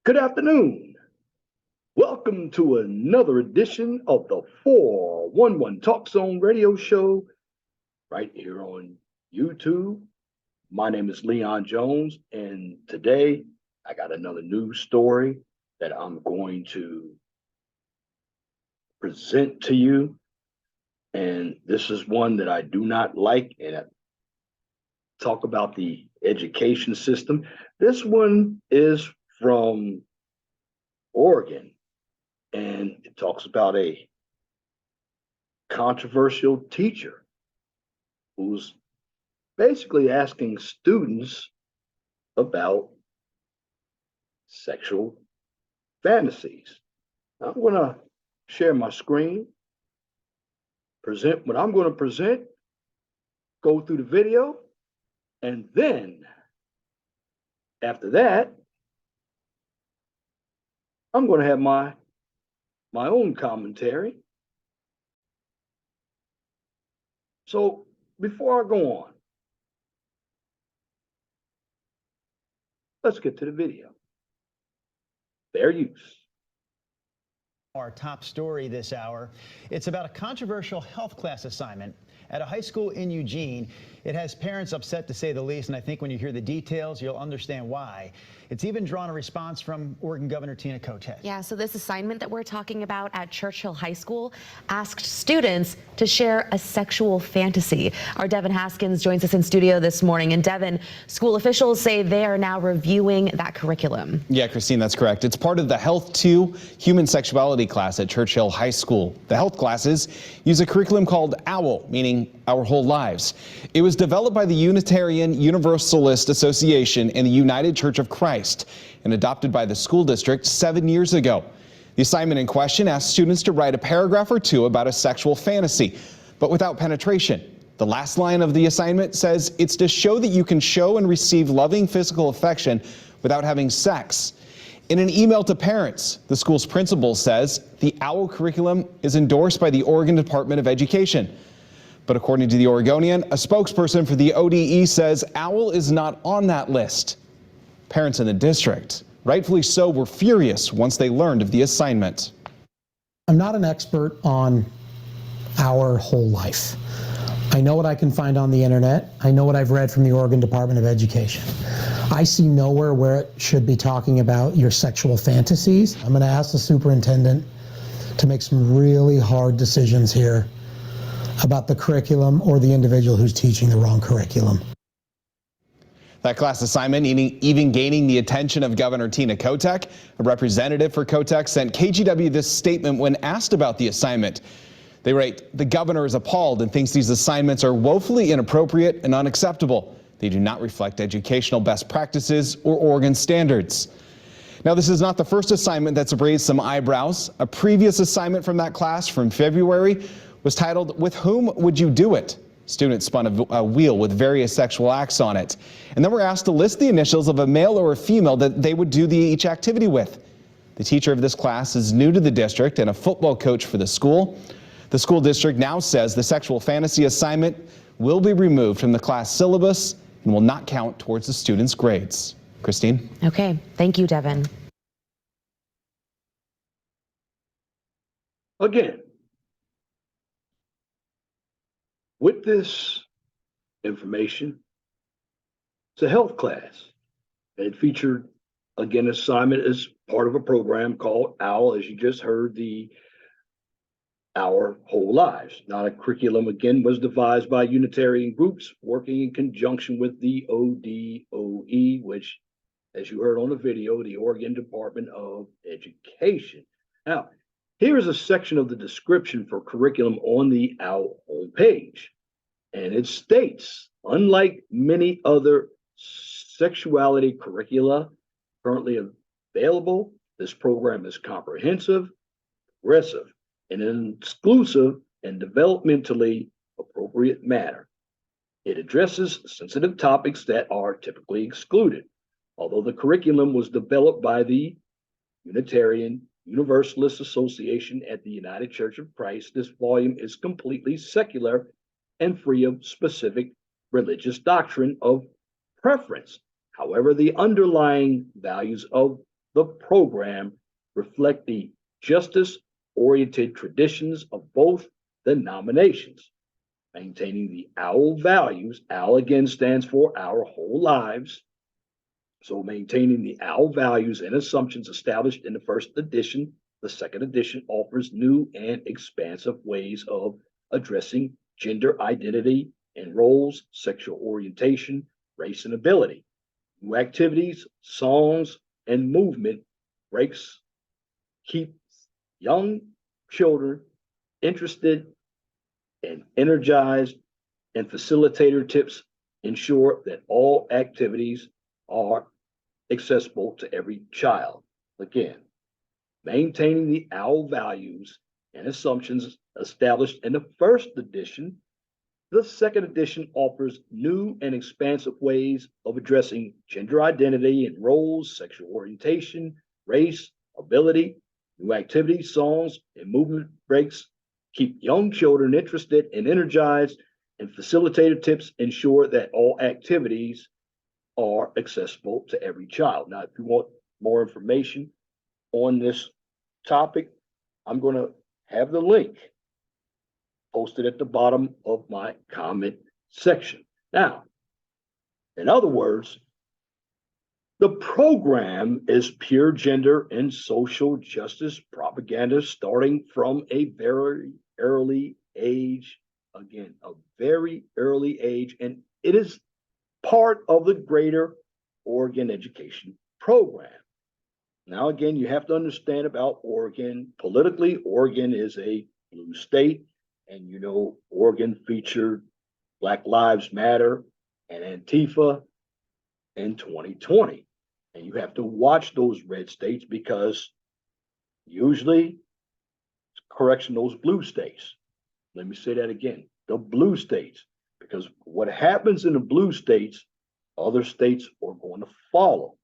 Good afternoon. Welcome to another edition of the 411 Talk Zone radio show right here on YouTube. My name is Leon Jones, and today I got another news story that I'm going to present to you. And this is one that I do not like, and I talk about the education system. This one is from Oregon, and it talks about a controversial teacher who's basically asking students about sexual fantasies. I'm going to share my screen, present what I'm going to present, go through the video, and then after that, I'm going to have my own commentary. So before I go on, let's get to the video. Fair use. Our top story this hour, it's about a controversial health class assignment at a high school in Eugene. It has parents upset, to say the least, and I think when you hear the details, you'll understand why. It's even drawn a response from Oregon Governor Tina Kotek. Yeah, so this assignment that we're talking about at Churchill High School asked students to share a sexual fantasy. Our Devin Haskins joins us in studio this morning. And Devin, school officials say they are now reviewing that curriculum. Yeah, Christine, that's correct. It's part of the Health 2 Human Sexuality class at Churchill High School. The health classes use a curriculum called OWL, meaning Our Whole Lives. It was developed by the Unitarian Universalist Association and the United Church of Christ and adopted by the school district 7 years ago. The assignment in question asked students to write a paragraph or two about a sexual fantasy, but without penetration. The last line of the assignment says it's to show that you can show and receive loving physical affection without having sex. In an email to parents, the school's principal says the OWL curriculum is endorsed by the Oregon Department of Education. But according to the Oregonian, a spokesperson for the ODE says OWL is not on that list. Parents in the district, rightfully so, were furious once they learned of the assignment. I'm not an expert on Our Whole Life. I know what I can find on the internet. I know what I've read from the Oregon Department of Education. I see nowhere where it should be talking about your sexual fantasies. I'm going to ask the superintendent to make some really hard decisions here about the curriculum or the individual who's teaching the wrong curriculum. That class assignment even gaining the attention of Governor Tina Kotek. A representative for Kotek sent KGW this statement when asked about the assignment. They write, "The governor is appalled and thinks these assignments are woefully inappropriate and unacceptable. They do not reflect educational best practices or Oregon standards." Now, this is not the first assignment that's raised some eyebrows. A previous assignment from that class from February was titled, "With Whom Would You Do It?" Students spun a wheel with various sexual acts on it, and then were asked to list the initials of a male or a female that they would do each activity with. The teacher of this class is new to the district and a football coach for the school. The school district now says the sexual fantasy assignment will be removed from the class syllabus and will not count towards the students' grades. Christine? Okay, thank you, Devin. Again, with this information, it's a health class. It featured, again, assignment as part of a program called OWL, as you just heard, the Our Whole Lives. Now, a curriculum, again, was devised by Unitarian groups working in conjunction with the ODOE, which, as you heard on the video, the Oregon Department of Education. Now, here is a section of the description for curriculum on the OWL homepage. And it states, unlike many other sexuality curricula currently available, this program is comprehensive, progressive, in an exclusive and developmentally appropriate manner. It addresses sensitive topics that are typically excluded. Although the curriculum was developed by the Unitarian Universalist Association at the United Church of Christ, this volume is completely secular and free of specific religious doctrine of preference. However, the underlying values of the program reflect the justice-oriented traditions of both denominations, maintaining the OWL values. OWL again stands for Our Whole Lives. So maintaining the OWL values and assumptions established in the first edition. The second edition offers new and expansive ways of addressing gender identity and roles, sexual orientation, race, and ability. New activities, songs, and movement breaks keep young children interested and energized, and facilitator tips ensure that all activities are accessible to every child. Again, maintaining the OWL values and assumptions established in the first edition. The second edition offers new and expansive ways of addressing gender identity and roles, sexual orientation, race, ability. New activities, songs, and movement breaks keep young children interested and energized, and facilitator tips ensure that all activities are accessible to every child. Now, if you want more information on this topic, I'm going to have the link posted at the bottom of my comment section. Now, in other words, the program is pure gender and social justice propaganda starting from a very early age. Again, a very early age, and it is part of the greater Oregon education program. Now, again, you have to understand about Oregon. Politically, Oregon is a blue state, and you know, Oregon featured Black Lives Matter and Antifa in 2020. And you have to watch those red states because usually, correction, those blue states. Let me say that again, the blue states, because what happens in the blue states, other states are going to follow.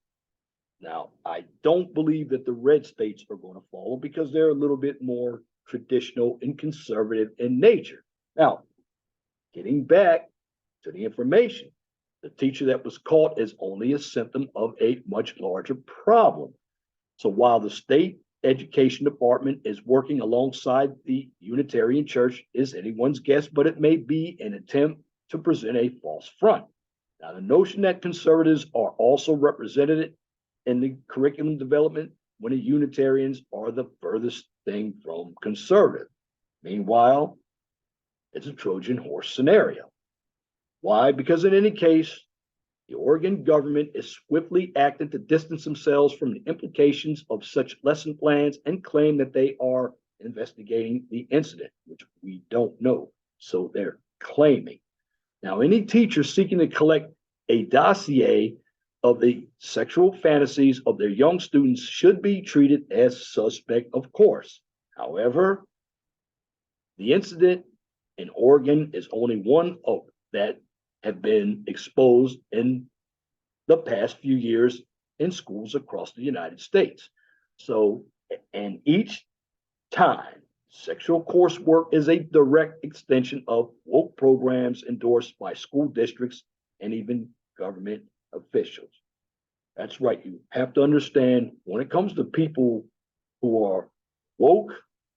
Now, I don't believe that the red states are going to follow because they're a little bit more traditional and conservative in nature. Now, getting back to the information, the teacher that was caught is only a symptom of a much larger problem. So while the state education department is working alongside the Unitarian Church is anyone's guess, but it may be an attempt to present a false front. Now, the notion that conservatives are also represented in the curriculum development when the Unitarians are the furthest thing from conservative. Meanwhile, it's a Trojan horse scenario. Why? Because in any case, the Oregon government is swiftly acting to distance themselves from the implications of such lesson plans and claim that they are investigating the incident, which we don't know. So they're claiming. Now, any teacher seeking to collect a dossier of the sexual fantasies of their young students should be treated as suspect, of course. However, the incident in Oregon is only one of that have been exposed in the past few years in schools across the United States. So, and each time, sexual coursework is a direct extension of woke programs endorsed by school districts and even government officials. That's right. You have to understand when it comes to people who are woke,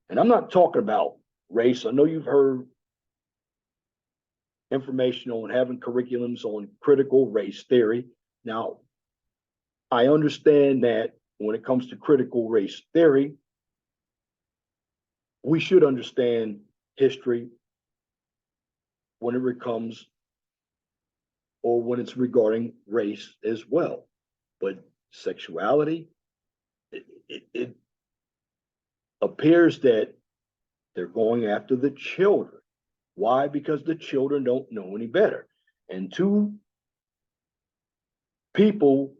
and I'm not talking about race. I know you've heard information on having curriculums on critical race theory. Now, I understand that when it comes to critical race theory, we should understand history when it comes or when it's regarding race as well. But sexuality, it appears that they're going after the children. Why? Because the children don't know any better. And two people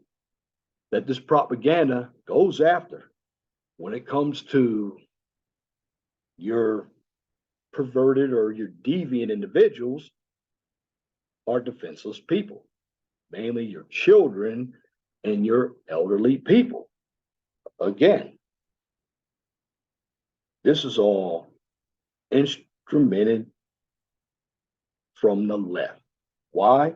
that this propaganda goes after when it comes to your perverted or your deviant individuals are defenseless people, mainly your children and your elderly people. Again, this is all instrumented from the left. Why?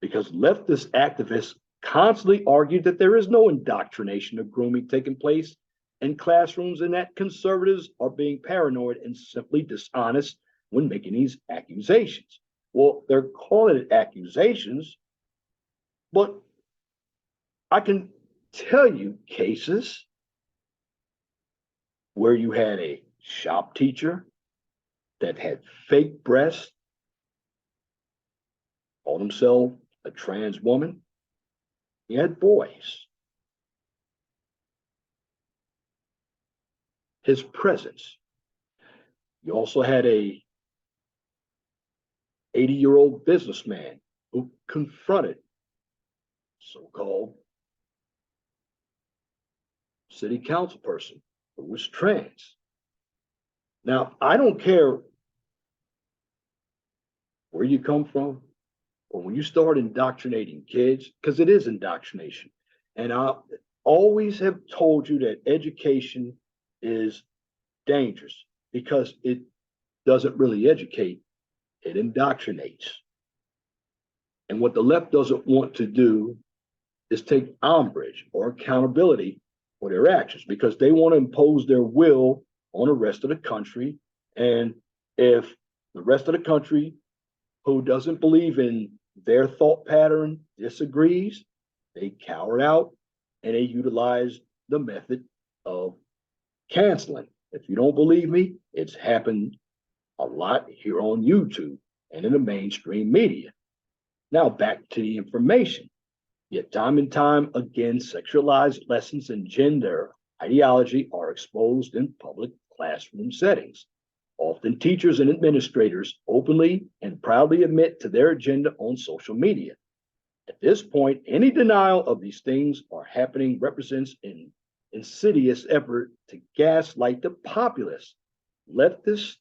Because leftist activists constantly argued that there is no indoctrination or grooming taking place in classrooms and that conservatives are being paranoid and simply dishonest when making these accusations. Well, they're calling it accusations, but I can tell you cases where you had a shop teacher that had fake breasts, called himself a trans woman. He had boys. His presence. You also had a 80-year-old businessman who confronted so-called city council person who was trans. Now, I don't care where you come from, but when you start indoctrinating kids, because it is indoctrination, and I always have told you that education is dangerous because it doesn't really educate, it indoctrinates. And what the left doesn't want to do is take umbrage or accountability for their actions because they want to impose their will on the rest of the country. And if the rest of the country who doesn't believe in their thought pattern disagrees, they cower out and they utilize the method of canceling. If you don't believe me, it's happened a lot here on YouTube and in the mainstream media. Now back to the information. Yet time and time again, sexualized lessons in gender ideology are exposed in public classroom settings. Often teachers and administrators openly and proudly admit to their agenda on social media. At this point, any denial of these things are happening represents an insidious effort to gaslight the populace. Leftists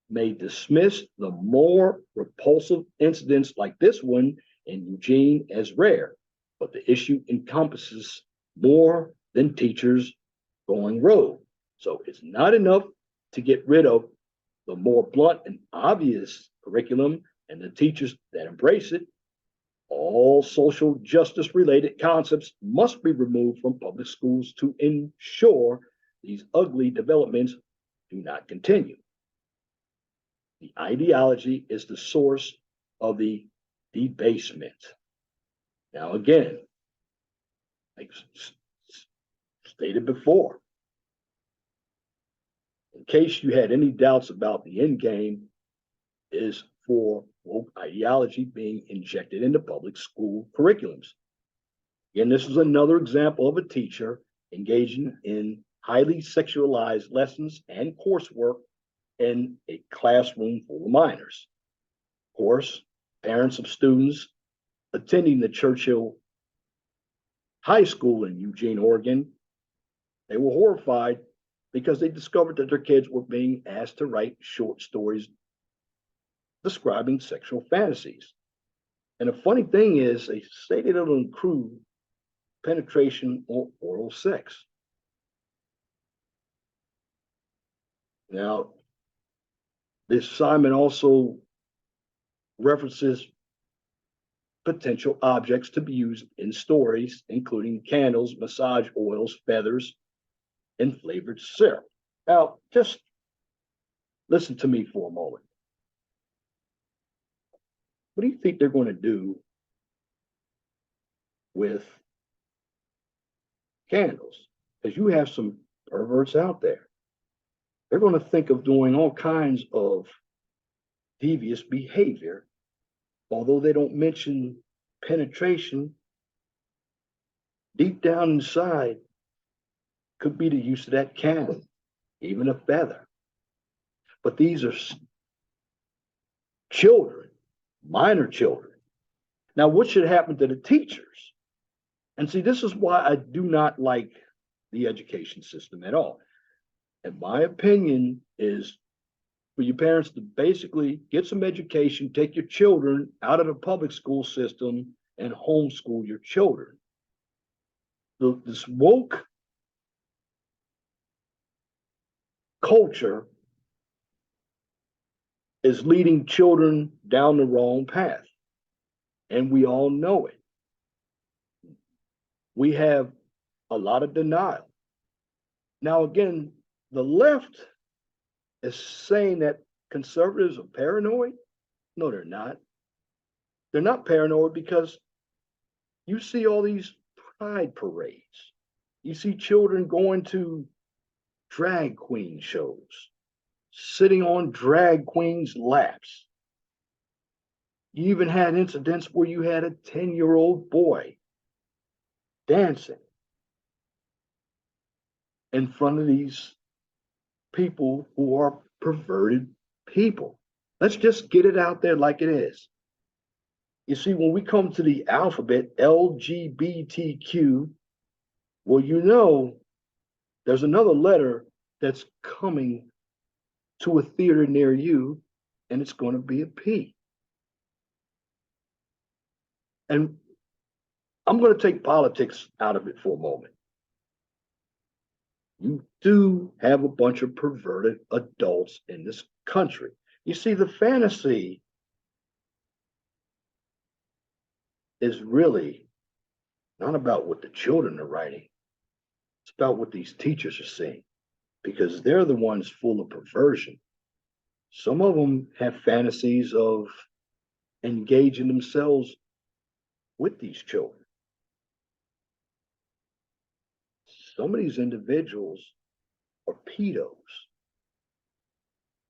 may dismiss the more repulsive incidents like this one in Eugene as rare, but the issue encompasses more than teachers going rogue. So it's not enough to get rid of the more blunt and obvious curriculum and the teachers that embrace it. All social justice related concepts must be removed from public schools to ensure these ugly developments do not continue. The ideology is the source of the debasement. Now, again, like stated before, in case you had any doubts about the end game, is for woke ideology being injected into public school curriculums. Again, this is another example of a teacher engaging in highly sexualized lessons and coursework in a classroom full of minors. Of course, parents of students attending the Churchill High School in Eugene, Oregon, they were horrified because they discovered that their kids were being asked to write short stories describing sexual fantasies. And the funny thing is, they say they don't include penetration or oral sex. Now, this assignment also references potential objects to be used in stories, including candles, massage oils, feathers, and flavored syrup. Now, just listen to me for a moment. What do you think they're going to do with candles? Because you have some perverts out there. They're going to think of doing all kinds of devious behavior, although they don't mention penetration. Deep down inside could be the use of that candle, even a feather. But these are children, minor children. Now, what should happen to the teachers? And see, this is why I do not like the education system at all. And my opinion is for you parents to basically get some education, take your children out of the public school system and homeschool your children. This woke culture is leading children down the wrong path. And we all know it. we have a lot of denial. Now, again, the left is saying that conservatives are paranoid. No, they're not. They're not paranoid because you see all these pride parades. You see children going to drag queen shows, sitting on drag queens' laps. You even had incidents where you had a 10-year-old boy dancing in front of these people who are perverted people. Let's just get it out there like it is. You see, when we come to the alphabet, LGBTQ, well, you know, there's another letter that's coming to a theater near you, and it's going to be a P. And I'm going to take politics out of it for a moment. You do have a bunch of perverted adults in this country. You see, the fantasy is really not about what the children are writing. It's about what these teachers are saying, because they're the ones full of perversion. Some of them have fantasies of engaging themselves with these children. Some of these individuals are pedos.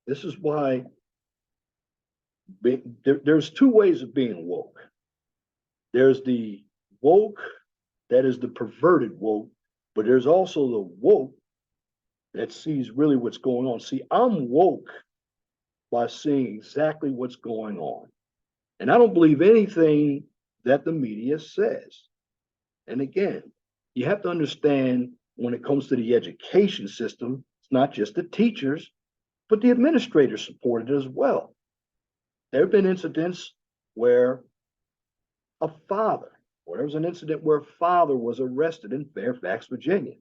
This is why there's two ways of being woke. There's the woke that is the perverted woke, but there's also the woke that sees really what's going on. See, I'm woke by seeing exactly what's going on. And I don't believe anything that the media says. And again, you have to understand when it comes to the education system, it's not just the teachers, but the administrators support it as well. There have been incidents where there was an incident where a father was arrested in Fairfax, Virginia,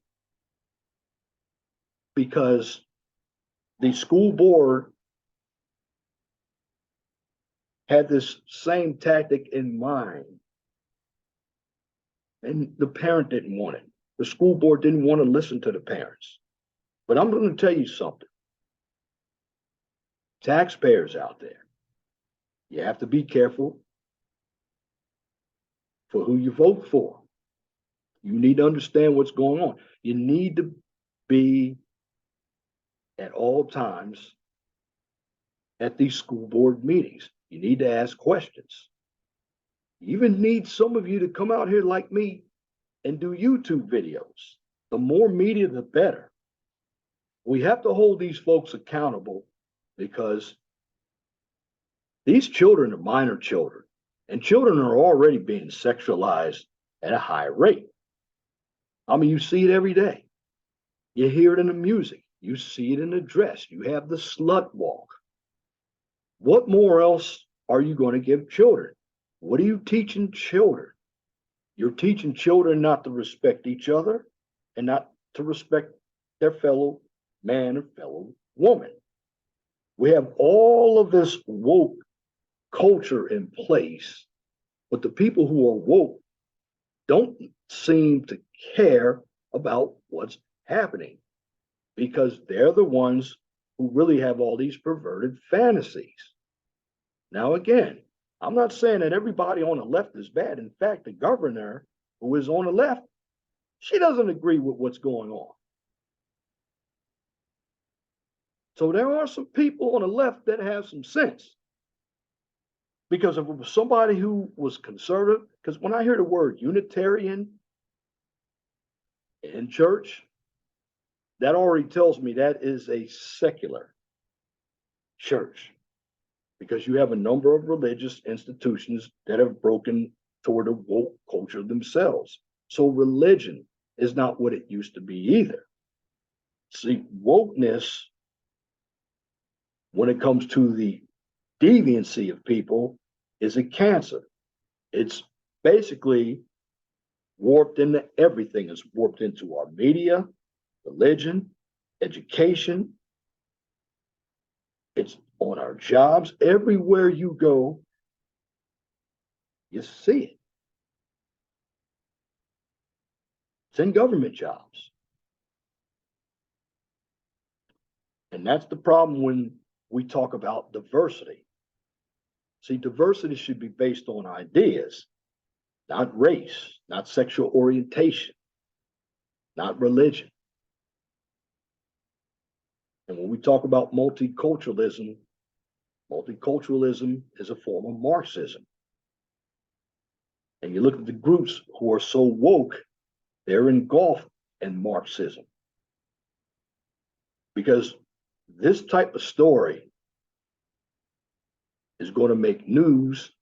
because the school board had this same tactic in mind, and the parent didn't want it. The school board didn't want to listen to the parents. But I'm going to tell you something. Taxpayers out there, you have to be careful for who you vote for. You need to understand what's going on. You need to be at all times at these school board meetings. You need to ask questions. You even need some of you to come out here like me and do YouTube videos. The more media, the better. We have to hold these folks accountable because these children are minor children, and children are already being sexualized at a high rate. I mean, you see it every day. You hear it in the music. You see it in the dress. You have the slut walk. What more else are you going to give children? What are you teaching children? You're teaching children not to respect each other and not to respect their fellow man and fellow woman. We have all of this woke culture in place, but the people who are woke don't seem to care about what's happening because they're the ones who really have all these perverted fantasies. Now, again, I'm not saying that everybody on the left is bad. In fact, the governor who is on the left, she doesn't agree with what's going on. So there are some people on the left that have some sense. Because if it was somebody who was conservative, because when I hear the word Unitarian in church, that already tells me that is a secular church. Because you have a number of religious institutions that have broken toward a woke culture themselves. So religion is not what it used to be either. See, wokeness, when it comes to the deviancy of people, is a cancer. It's basically warped into everything. It's warped into our media, religion, education. It's on our jobs. Everywhere you go, you see it. It's in government jobs. And that's the problem when we talk about diversity. See, diversity should be based on ideas, not race, not sexual orientation, not religion. And when we talk about multiculturalism, multiculturalism is a form of Marxism. And you look at the groups who are so woke, they're engulfed in Marxism. Because this type of story is going to make news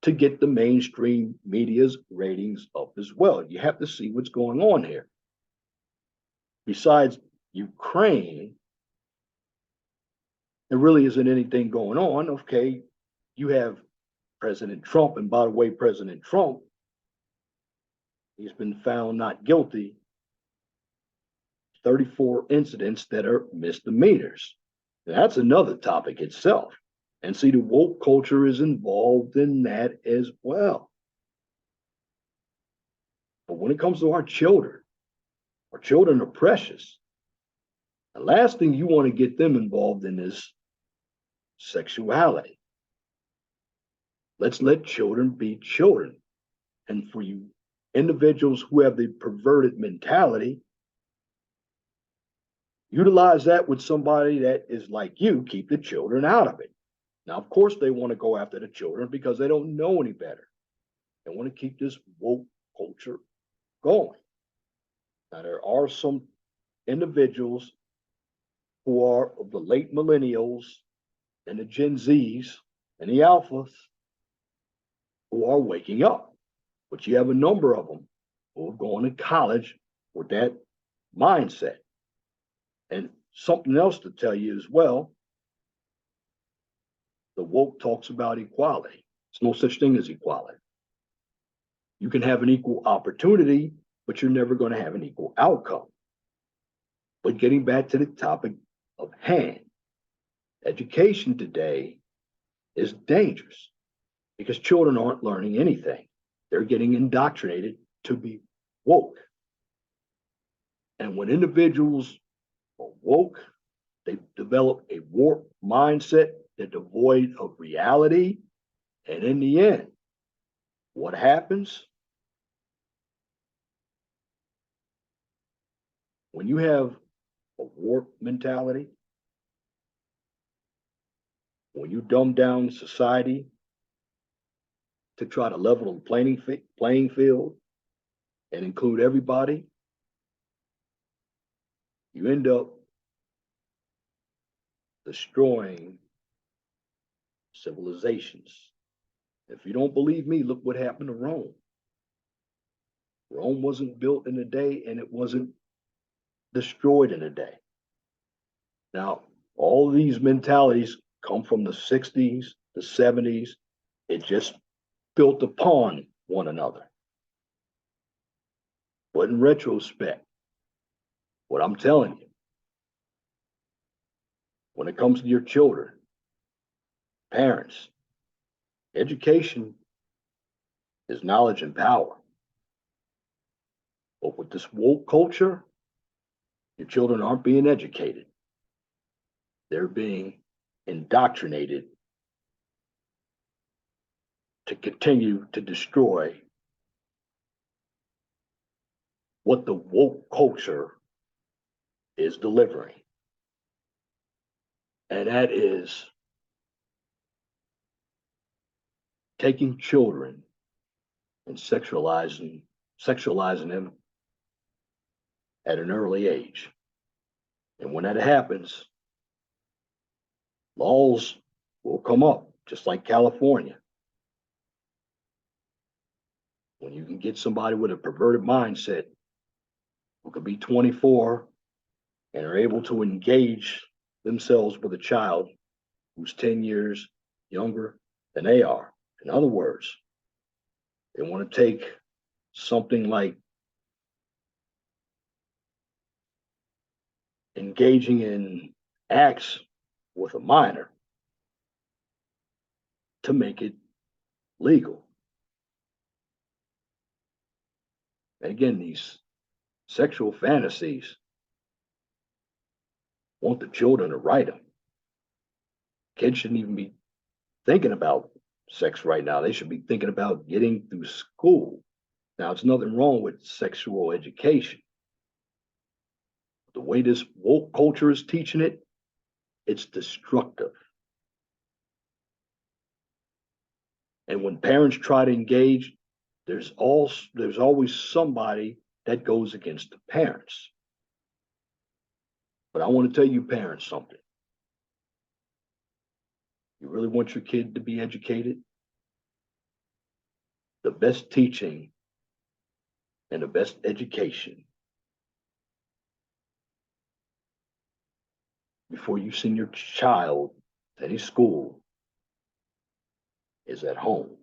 to get the mainstream media's ratings up as well. You have to see what's going on here. Besides Ukraine, there really isn't anything going on. Okay, you have President Trump, and by the way, President Trump, he's been found not guilty. 34 incidents that are misdemeanors. That's another topic itself. And see, the woke culture is involved in that as well. But when it comes to our children are precious. The last thing you want to get them involved in is sexuality. Let's let children be children. And for you individuals who have the perverted mentality, utilize that with somebody that is like you, keep the children out of it. Now, of course, they want to go after the children because they don't know any better. They want to keep this woke culture going. Now, there are some individuals who are of the late millennials and the Gen Zs and the alphas who are waking up. But you have a number of them who are going to college with that mindset. And something else to tell you as well, the woke talks about equality. There's no such thing as equality. You can have an equal opportunity, but you're never going to have an equal outcome. But getting back to the topic of hand, education today is dangerous because children aren't learning anything. They're getting indoctrinated to be woke. And when individuals are woke, they develop a warped mindset. They're devoid of reality. And in the end, what happens? When you have a warped mentality, when you dumb down society to try to level the playing field and include everybody, you end up destroying civilizations. If you don't believe me, look what happened to Rome. Rome wasn't built in a day and it wasn't destroyed in a day. Now, all of these mentalities come from the 60s, the 70s. It just built upon one another. But in retrospect, what I'm telling you, when it comes to your children, parents, education is knowledge and power. But with this woke culture, your children aren't being educated. They're being indoctrinated to continue to destroy what the woke culture is delivering. And that is taking children and sexualizing them at an early age. And when that happens, laws will come up, just like California. When you can get somebody with a perverted mindset who could be 24 and are able to engage themselves with a child who's 10 years younger than they are. In other words, they want to take something like engaging in acts with a minor to make it legal. And again, these sexual fantasies, want the children to write them. Kids shouldn't even be thinking about sex right now. They should be thinking about getting through school. Now, there's nothing wrong with sexual education. The way this woke culture is teaching it, it's destructive. And when parents try to engage, there's always somebody that goes against the parents. But I want to tell you parents something. You really want your kid to be educated? The best teaching and the best education before you send your child to any school is at home.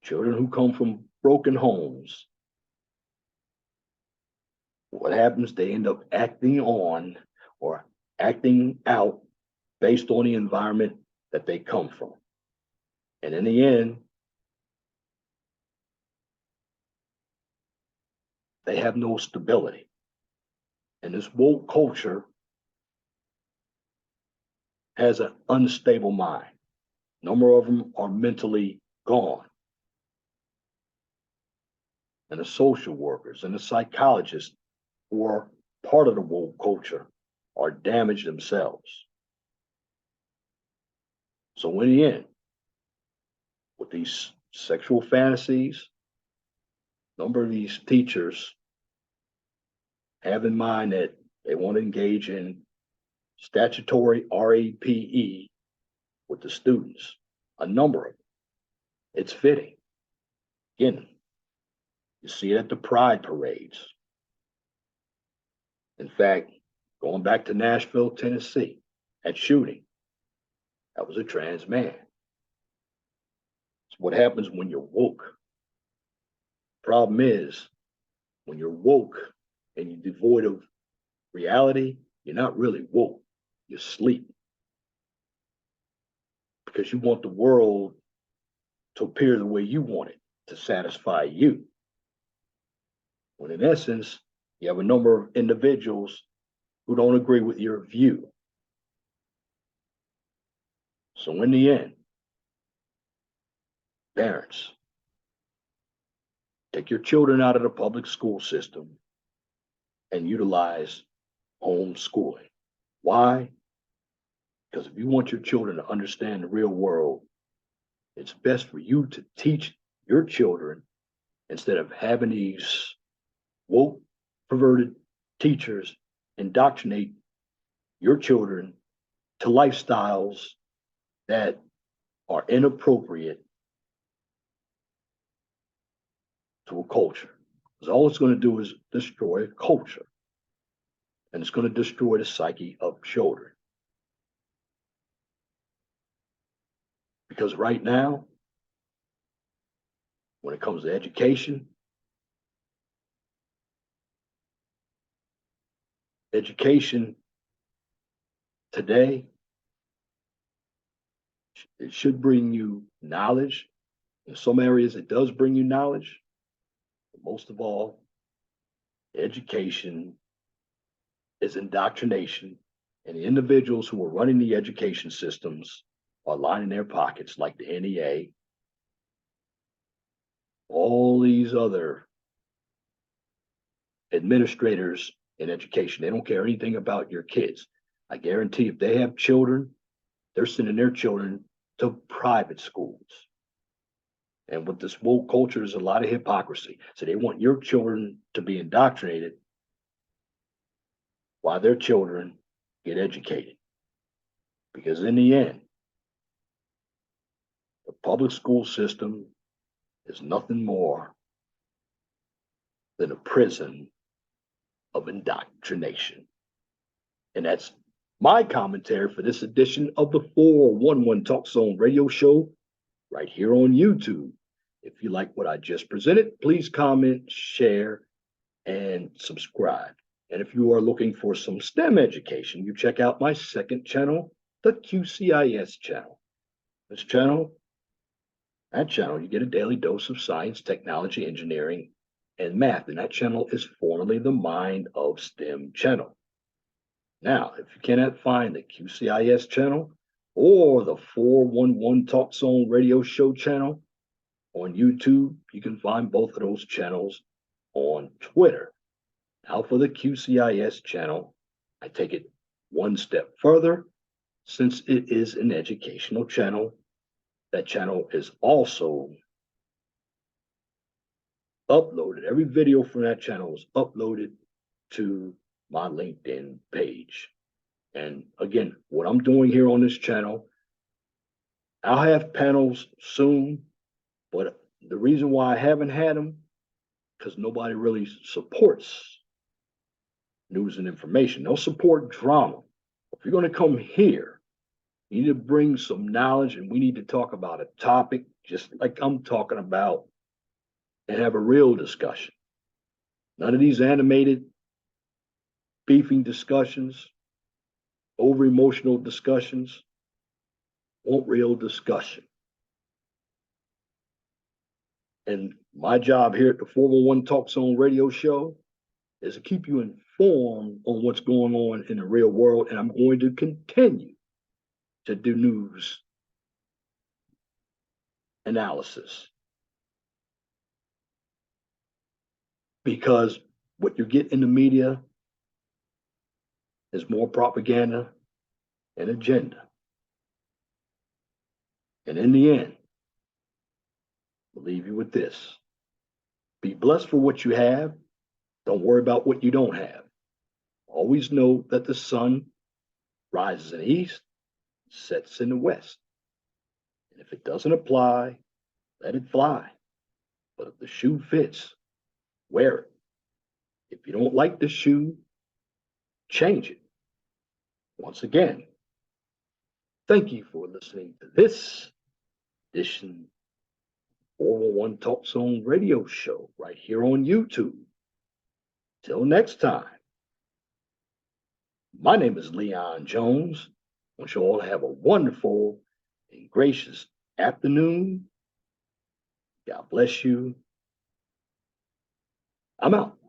Children who come from broken homes, what happens? They end up acting on or acting out based on the environment that they come from. And in the end, they have no stability. And this woke culture has an unstable mind. A number of them are mentally gone. And the social workers and the psychologists who are part of the woke culture are damaged themselves. So in the end, with these sexual fantasies, a number of these teachers have in mind that they want to engage in statutory RAPE with the students, a number of them. It's fitting. Again, you see it at the pride parades. In fact, going back to Nashville, Tennessee, that shooting, that was a trans man. It's what happens when you're woke. Problem is, when you're woke and you're devoid of reality, you're not really woke. You're asleep. Because you want the world to appear the way you want it, to satisfy you. When in essence, you have a number of individuals who don't agree with your view. So in the end, parents, take your children out of the public school system and utilize homeschooling. Why? Because if you want your children to understand the real world, it's best for you to teach your children instead of having these woke, perverted teachers indoctrinate your children to lifestyles that are inappropriate to a culture. Because all it's going to do is destroy culture. And it's going to destroy the psyche of children. Because right now, when it comes to education today, it should bring you knowledge. In some areas, it does bring you knowledge. But most of all, education is indoctrination, and the individuals who are running the education systems are lining their pockets, like the NEA, all these other administrators in education. They don't care anything about your kids. I guarantee if they have children, they're sending their children to private schools. And with this woke culture, there's a lot of hypocrisy. So they want your children to be indoctrinated while their children get educated. Because in the end, the public school system is nothing more than a prison of indoctrination. And that's my commentary for this edition of the 411 Talk Zone radio show right here on YouTube. If you like what I just presented, please comment, share, and subscribe. And if you are looking for some STEM education, you check out my second channel, the QCIS channel. That channel, you get a daily dose of science, technology, engineering, and math, and that channel is formerly the Mind of STEM channel. Now, if you cannot find the QCIS channel or the 411 Talk Zone radio show channel on YouTube, you can find both of those channels on Twitter. Now, for the QCIS channel, I take it one step further. Since it is an educational channel, that channel is also uploaded. Every video from that channel is uploaded to my LinkedIn page. And again, what I'm doing here on this channel, I'll have panels soon, but the reason why I haven't had them, because nobody really supports news and information. They'll support drama. If you're going to come here, you need to bring some knowledge, and we need to talk about a topic just like I'm talking about and have a real discussion. None of these animated, beefing discussions, over emotional discussions. Want real discussion. And my job here at the 411 Talk Zone radio show is to keep you informed on what's going on in the real world. And I'm going to continue to do news analysis. Because what you get in the media is more propaganda and agenda. And in the end, I'll leave you with this. Be blessed for what you have. Don't worry about what you don't have. Always know that the sun rises in the east, sets in the west. And if it doesn't apply, let it fly. But if the shoe fits, wear it. If you don't like the shoe, change it. Once again, thank you for listening to this edition 411 Talk Zone radio show right here on YouTube. Till next time, my name is Leon Jones. I want you all to have a wonderful and gracious afternoon. God bless you. I'm out.